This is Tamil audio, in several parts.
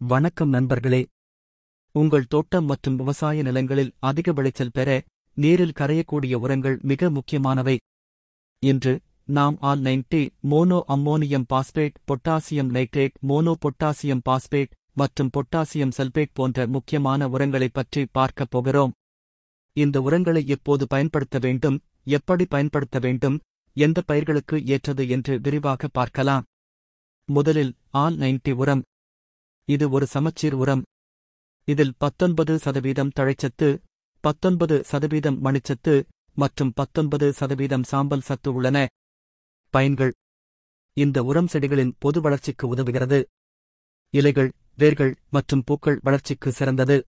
வணக்கம் நண்பர்களே. உங்கள் தோட்டம் மற்றும் விவசாய நிலங்களில் அதிக விளைச்சல் பெற நீரில் கரையக்கூடிய உரங்கள் மிக முக்கியமானவை. இன்று நாம் ஆல்-90 mono ammonium phosphate, potassium nitrate, mono potassium phosphate மற்றும் பொட்டாசியம் சல்பேட் போன்ற முக்கியமான உரங்களைப் பற்றி பார்க்கப் போகிறோம். இந்த உரங்களை எப்போது பயன்படுத்த வேண்டும், எப்படி பயன்படுத்த வேண்டும், எந்த பயிர்களுக்கு ஏற்றது என்று விரிவாக பார்க்கலாம். முதலில் ஆல்-90 உரம். இது ஒரு சமச்சீர் உரம். இதில் 19% தழைச்சத்து, 19% மணிச்சத்து மற்றும் 19% சாம்பல் சத்து உள்ளன. பயன்கள்: இந்த உரம் செடிகளின் பொது வளர்ச்சிக்கு உதவுகிறது. இலைகள், வேர்கள் மற்றும் பூக்கள் வளர்ச்சிக்கு சிறந்தது.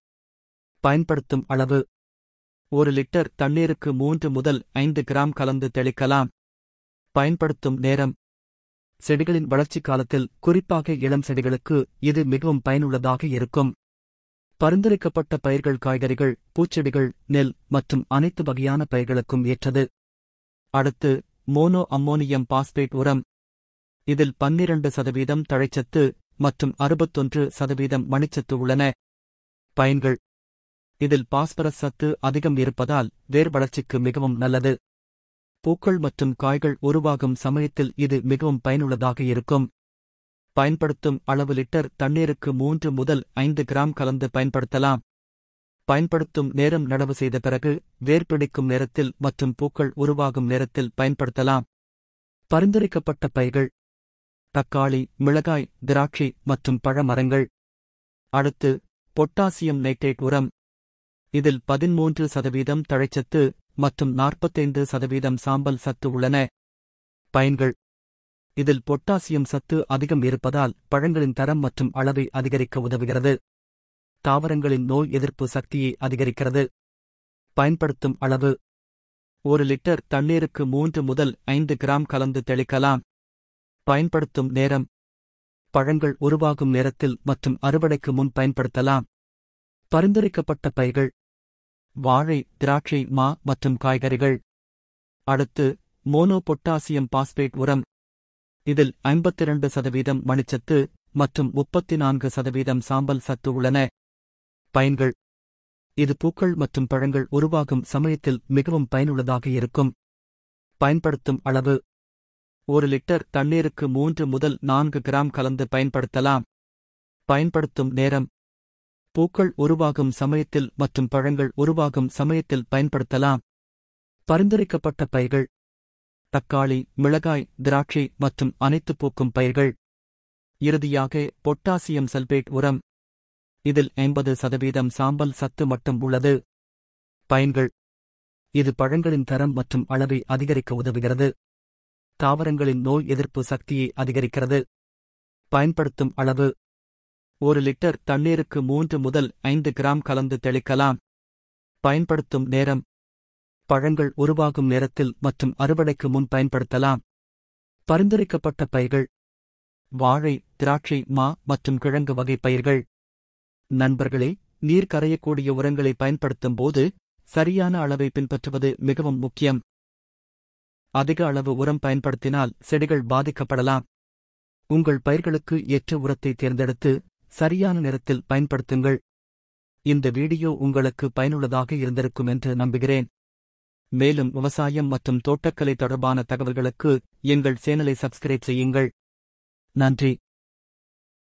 பயன்படுத்தும் அளவு: 1 லிட்டர் தண்ணீருக்கு 3 முதல் 5 கிராம் கலந்து தெளிக்கலாம். பயன்படுத்தும் நேரம்: செடிகளின் வளர்ச்சி காலத்தில், குறிப்பாக இளம் செடிகளுக்கு இது மிகவும் பயனுள்ளதாக இருக்கும். பரிந்துரைக்கப்பட்ட பயிர்கள் காய்கறிகள், பூச்செடிகள், நெல் மற்றும் அனைத்து வகையான பயிர்களுக்கும் ஏற்றது. அடுத்து மோனோ அம்மோனியம் பாஸ்பேட் உரம். இதில் 12% தழைச்சத்து மற்றும் 61% மணிச்சத்து உள்ளன. பயன்கள்: இதில் பாஸ்பரஸ் சத்து அதிகம் இருப்பதால் வேர் வளர்ச்சிக்கு மிகவும் நல்லது. பூக்கள் மற்றும் காய்கள் உருவாகும் சமயத்தில் இது மிகவும் பயனுள்ளதாக இருக்கும். பயன்படுத்தும் அளவு: லிட்டர் தண்ணீருக்கு 3 முதல் 5 கிராம் கலந்து பயன்படுத்தலாம். பயன்படுத்தும் நேரம்: நடவு செய்த பிறகு, வேர் பிடிக்கும் நேரத்தில் மற்றும் பூக்கள் உருவாகும் நேரத்தில் பயன்படுத்தலாம். பரிந்துரைக்கப்பட்ட பயிர்கள்: தக்காளி, மிளகாய், திராட்சை மற்றும் பழ மரங்கள். அடுத்து பொட்டாசியம் நைட்ரேட் உரம். இதில் 13% தழைச்சத்து மற்றும் 45% சாம்பல் சத்து உள்ளன. பயன்கள்: இதில் பொட்டாசியம் சத்து அதிகம் இருப்பதால் பழங்களின் தரம் மற்றும் அளவை அதிகரிக்க உதவுகிறது. தாவரங்களின் நோய் எதிர்ப்பு சக்தியை அதிகரிக்கிறது. பயன்படுத்தும் அளவு: 1 லிட்டர் தண்ணீருக்கு 3 முதல் 5 கிராம் கலந்து தெளிக்கலாம். பயன்படுத்தும் நேரம்: பழங்கள் உருவாகும் நேரத்தில் மற்றும் அறுவடைக்கு முன் பயன்படுத்தலாம். பரிந்துரைக்கப்பட்ட பயிர்கள்: வாழை, திராட்சை, மா மற்றும் காய்கறிகள். அடுத்து மோனோ பொட்டாசியம் பாஸ்பேட் உரம். இதில் 52% மணிச்சத்து மற்றும் 34% சாம்பல் சத்து உள்ளன. பயன்கள்: இது பூக்கள் மற்றும் பழங்கள் உருவாகும் சமயத்தில் மிகவும் பயனுள்ளதாக இருக்கும். பயன்படுத்தும் அளவு: 1 லிட்டர் தண்ணீருக்கு 3 முதல் 4 கிராம் கலந்து பயன்படுத்தலாம். பயன்படுத்தும் நேரம்: பூக்கள் உருவாகும் சமயத்தில் மற்றும் பழங்கள் உருவாகும் சமயத்தில் பயன்படுத்தலாம். பரிந்துரைக்கப்பட்ட பயிர்கள்: தக்காளி, மிளகாய், திராட்சை மற்றும் அனைத்து பூக்கும் பயிர்கள். இறுதியாக பொட்டாசியம் சல்பேட் உரம். இதில் 50% சாம்பல் சத்து மட்டும் உள்ளது. பயன்கள்: இது பழங்களின் தரம் மற்றும் அளவை அதிகரிக்க உதவுகிறது. தாவரங்களின் நோய் எதிர்ப்பு சக்தியை அதிகரிக்கிறது. பயன்படுத்தும் அளவு: 1 லிட்டர் தண்ணீருக்கு 3 முதல் 5 கிராம் கலந்து தெளிக்கலாம். பயன்படுத்தும் நேரம்: பழங்கள் உருவாகும் நேரத்தில் மற்றும் அறுவடைக்கு முன் பயன்படுத்தலாம். பரிந்துரைக்கப்பட்ட பயிர்கள்: வாழை, திராட்சை, மா மற்றும் கிழங்கு வகை பயிர்கள். நண்பர்களே, நீர் கரையக்கூடிய உரங்களை பயன்படுத்தும் போது சரியான அளவை பின்பற்றுவது மிகவும் முக்கியம். அதிக அளவு உரம் பயன்படுத்தினால் செடிகள் பாதிக்கப்படலாம். உங்கள் பயிர்களுக்கு ஏற்ற உரத்தை தேர்ந்தெடுத்து சரியான நேரத்தில் பயன்படுத்துங்கள். இந்த வீடியோ உங்களுக்கு பயனுள்ளதாக இருந்திருக்கும் என்று நம்புகிறேன். மேலும் விவசாயம் மற்றும் தோட்டக்கலை தொடர்பான தகவல்களுக்கு எங்கள் சேனலை சப்ஸ்கிரைப் செய்யுங்கள். நன்றி.